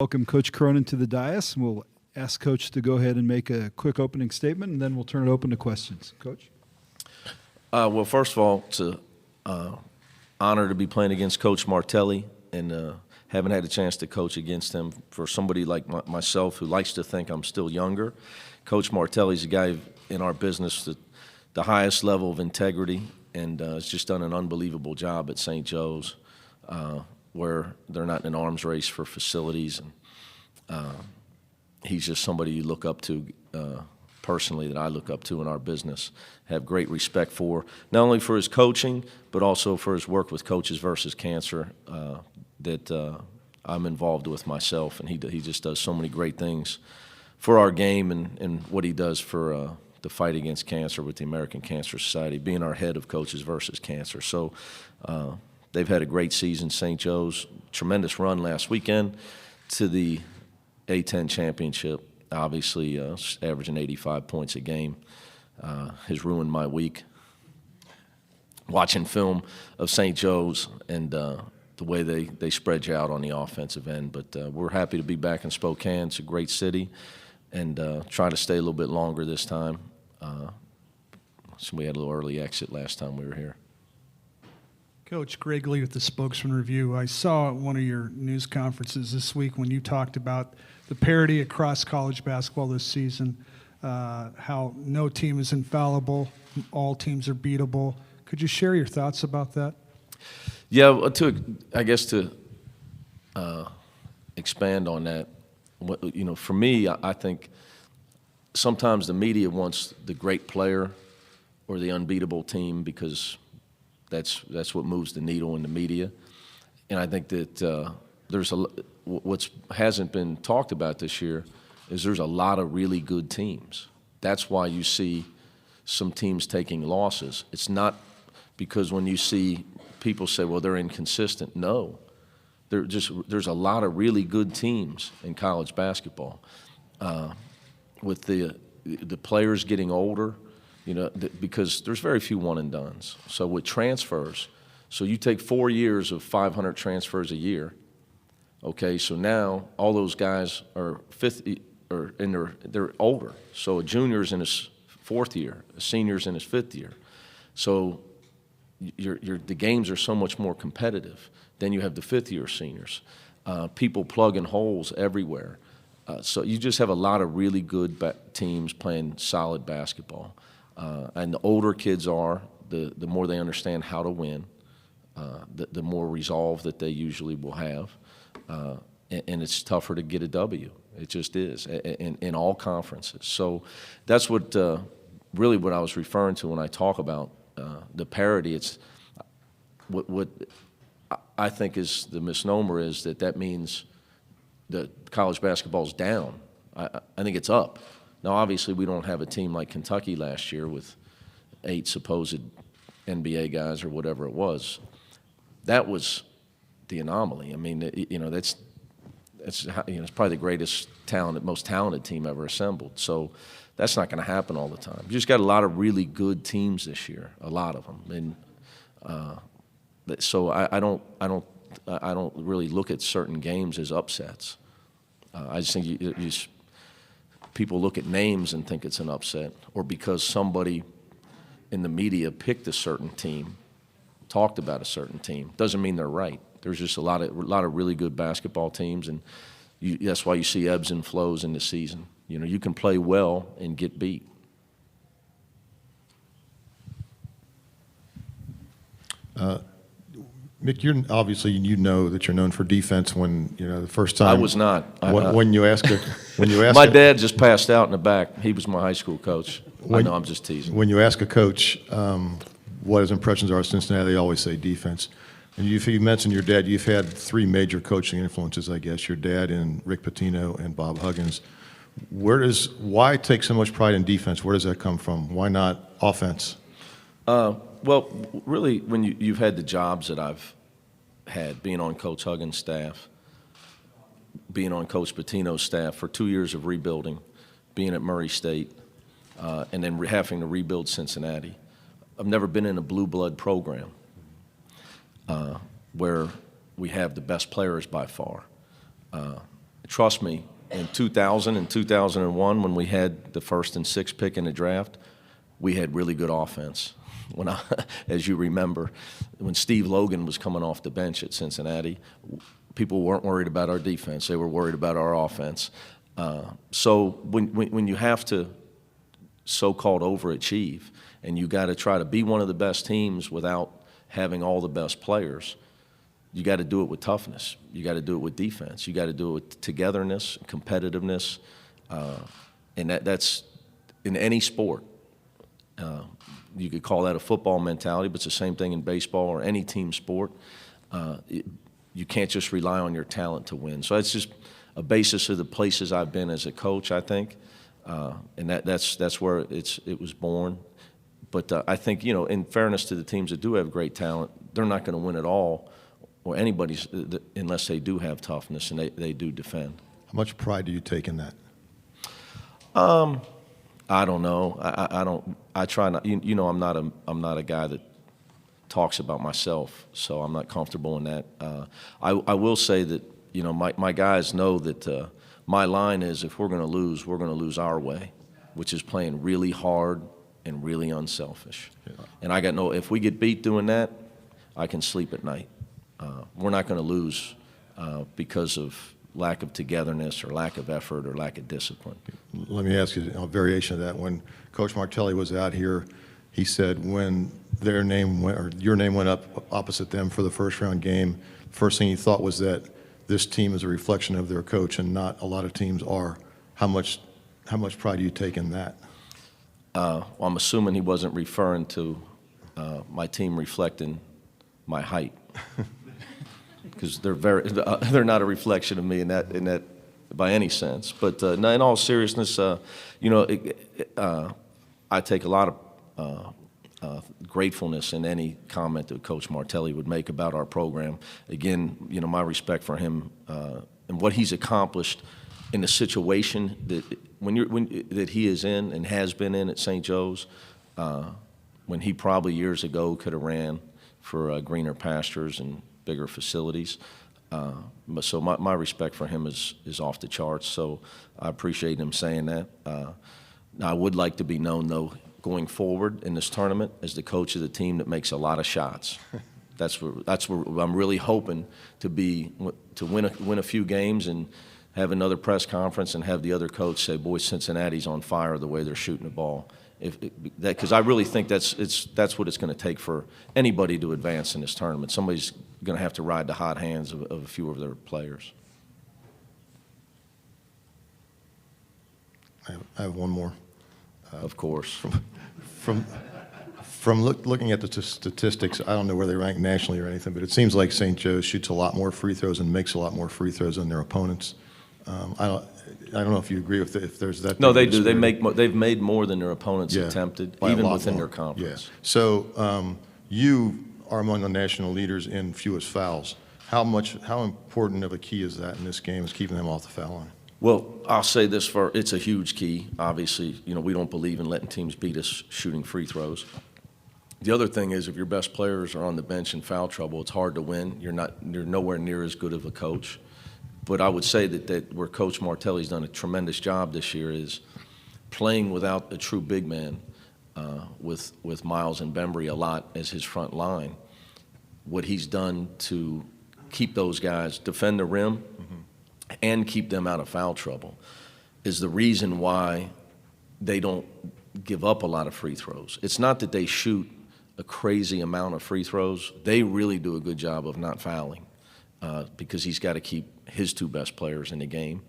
Welcome Coach Cronin to the dais, and we'll ask Coach to go ahead and make a quick opening statement, and then we'll turn it open to questions. Coach? Well, first of all, it's an honor to be playing against Coach Martelli, and haven't had a chance to coach against him. For somebody like myself who likes to think I'm still younger, Coach Martelli's a guy in our business at the highest level of integrity, and has just done an unbelievable job at St. Joe's, where they're not in an arms race for facilities, and he's just somebody you look up to personally, that I look up to in our business, have great respect for, not only for his coaching, but also for his work with Coaches versus Cancer that I'm involved with myself, and he just does so many great things for our game and what he does for the fight against cancer with the American Cancer Society, being our head of Coaches versus Cancer. So they've had a great season. St. Joe's, tremendous run last weekend to the A-10 championship. Obviously, averaging 85 points a game has ruined my week. Watching film of St. Joe's and the way they spread you out on the offensive end. But we're happy to be back in Spokane. It's a great city, and try to stay a little bit longer this time. So we had a little early exit last time we were here. Coach Greg Lee with the Spokesman Review. I saw at one of your news conferences this week when you talked about the parity across college basketball this season, how no team is infallible, all teams are beatable. Could you share your thoughts about that? Yeah, I guess to expand on that, for me, I think sometimes the media wants the great player or the unbeatable team because that's what moves the needle in the media. And I think that what hasn't been talked about this year is there's a lot of really good teams. That's why you see some teams taking losses. It's not because when you see people say, well, they're inconsistent. No, there's a lot of really good teams in college basketball. With the players getting older, because there's very few one and dones. So with transfers, so you take 4 years of 500 transfers a year. Okay, so now all those guys are they're older. So a junior's in his 4th year, a senior's in his 5th year. So the games are so much more competitive. Then you have the 5th-year seniors, people plugging holes everywhere. So you just have a lot of really good teams playing solid basketball. And the older kids are, the more they understand how to win, the more resolve that they usually will have. And it's tougher to get a W. It just is in all conferences. So that's what really what I was referring to when I talk about the parity. It's what I think is the misnomer is that means that college basketball's down. I think it's up. Now, obviously, we don't have a team like Kentucky last year with 8 supposed NBA guys or whatever it was. That was the anomaly. I mean, that's it's probably the greatest most talented team ever assembled. So that's not going to happen all the time. You just got a lot of really good teams this year, a lot of them, and so I don't really look at certain games as upsets. I just think people look at names and think it's an upset, or because somebody in the media picked a certain team, talked about a certain team, doesn't mean they're right. There's just a lot of really good basketball teams, and that's why you see ebbs and flows in the season. You can play well and get beat. Mick, you're obviously that you're known for defense. When the first time I was not. When you ask my dad just passed out in the back. He was my high school coach. I know I'm just teasing. When you ask a coach what his impressions are of Cincinnati, they always say defense. And you mentioned your dad. You've had 3 major coaching influences, I guess. Your dad and Rick Pitino and Bob Huggins. Why take so much pride in defense? Where does that come from? Why not offense? Well, really, when you've had the jobs that I've had, being on Coach Huggins' staff, being on Coach Pitino's staff for 2 years of rebuilding, being at Murray State, and then having to rebuild Cincinnati, I've never been in a blue blood program where we have the best players by far. trust me, in 2000 and 2001, when we had the 1st and 6th pick in the draft, we had really good offense. As you remember, when Steve Logan was coming off the bench at Cincinnati, people weren't worried about our defense. They were worried about our offense. So when you have to so-called overachieve and you got to try to be one of the best teams without having all the best players, you got to do it with toughness. You got to do it with defense. You got to do it with togetherness, competitiveness, and that's in any sport. You could call that a football mentality, but it's the same thing in baseball or any team sport. You can't just rely on your talent to win. So that's just a basis of the places I've been as a coach, I think, and that's where it was born. But I think, in fairness to the teams that do have great talent, they're not going to win it all, or anybody's, unless they do have toughness and they do defend. How much pride do you take in that? I don't know. I don't. I try not. I'm not a guy that talks about myself, so I'm not comfortable in that. I will say that my guys know that my line is, if we're going to lose our way, which is playing really hard and really unselfish. Yeah. And if we get beat doing that, I can sleep at night. We're not going to lose because of lack of togetherness or lack of effort or lack of discipline. Let me ask you a variation of that. When Coach Martelli was out here, he said when your name went up opposite them for the first-round game, first thing he thought was that this team is a reflection of their coach, and not a lot of teams are. How much pride do you take in that? Well, I'm assuming he wasn't referring to my team reflecting my height. Because they're not a reflection of me in that by any sense. But in all seriousness, I take a lot of gratefulness in any comment that Coach Martelli would make about our program. Again, my respect for him and what he's accomplished in the situation that he is in and has been in at St. Joe's, when he probably years ago could have ran for greener pastures and bigger facilities. So my respect for him is off the charts. So I appreciate him saying that. Now I would like to be known, though, going forward in this tournament as the coach of the team that makes a lot of shots. That's where I'm really hoping to win a few games and have another press conference and have the other coach say, "Boy, Cincinnati's on fire the way they're shooting the ball." Because I really think that's what it's going to take for anybody to advance in this tournament. Somebody's going to have to ride the hot hands of a few of their players. I have one more. Of course. From looking at the statistics, I don't know where they rank nationally or anything, but it seems like St. Joe's shoots a lot more free throws and makes a lot more free throws than their opponents. I don't know if you agree with if there's that. No, they do. They've made more than their opponents attempted, by even within more. their conference. Yeah. So you are among the national leaders in fewest fouls. How important of a key is that in this game, is keeping them off the foul line? Well, I'll say this it's a huge key. Obviously, we don't believe in letting teams beat us shooting free throws. The other thing is, if your best players are on the bench in foul trouble, it's hard to win. You're nowhere near as good of a coach. But I would say that where Coach Martelli's done a tremendous job this year is playing without a true big man, with Miles and Bembry a lot as his front line. What he's done to keep those guys, defend the rim, and keep them out of foul trouble is the reason why they don't give up a lot of free throws. It's not that they shoot a crazy amount of free throws. They really do a good job of not fouling because he's got to keep his two best players in the game.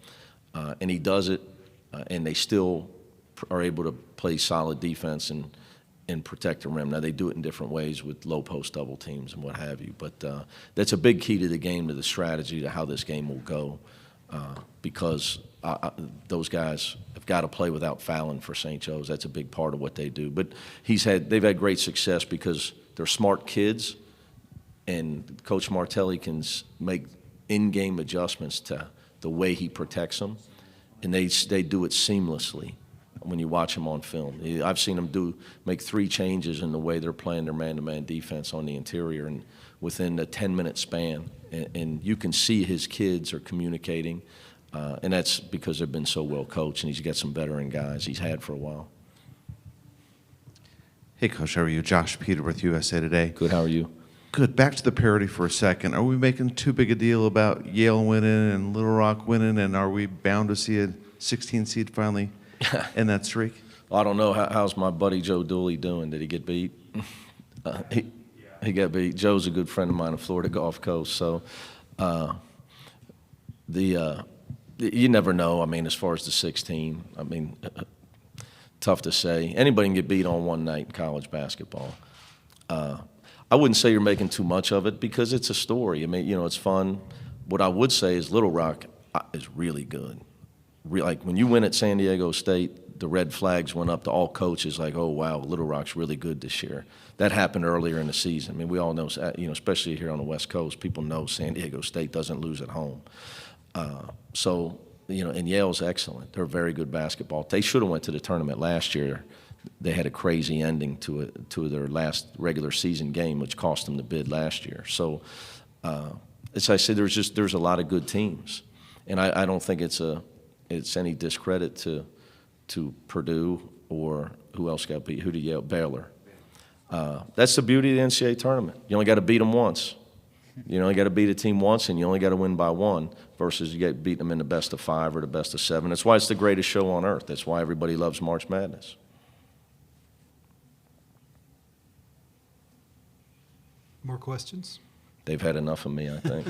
And he does it, and they still are able to play solid defense and protect the rim. Now, they do it in different ways with low post double teams and what have you, but that's a big key to the game, to the strategy, to how this game will go, because those guys have got to play without fouling for St. Joe's. That's a big part of what they do. But they've had great success because they're smart kids, and Coach Martelli can make in-game adjustments to the way he protects them, and they do it seamlessly when you watch them on film. I've seen them make 3 changes in the way they're playing their man-to-man defense on the interior, and within a 10-minute span, and you can see his kids are communicating. And that's because they've been so well coached, and he's got some veteran guys he's had for a while. Hey, Coach, how are you? Josh Peter with USA Today. Good, how are you? Good. Back to the parity for a second. Are we making too big a deal about Yale winning and Little Rock winning, and are we bound to see a 16 seed finally end that streak? I don't know. How's my buddy Joe Dooley doing? Did he get beat? He got beat. Joe's a good friend of mine on Florida Gulf Coast. So you never know. I mean, as far as the 16, I mean, tough to say. Anybody can get beat on one night in college basketball. I wouldn't say you're making too much of it because it's a story. I mean, you know, it's fun. What I would say is Little Rock is really good. Like when you win at San Diego State, the red flags went up to all coaches like, oh, wow, Little Rock's really good this year. That happened earlier in the season. I mean, we all know, you know, especially here on the West Coast, people know San Diego State doesn't lose at home. So, you know, and Yale's excellent. They're a very good basketball. They should have went to the tournament last year. They had a crazy ending to their last regular season game, which cost them the bid last year. So, as I said, there's a lot of good teams, and I don't think it's any discredit to Purdue or who else got beat? Who did Yale? Baylor. That's the beauty of the NCAA tournament. You only got to beat them once. You only got to beat a team once, and you only got to win by one. Versus you get beat them in the best of 5 or the best of 7. That's why it's the greatest show on earth. That's why everybody loves March Madness. More questions? They've had enough of me, I think.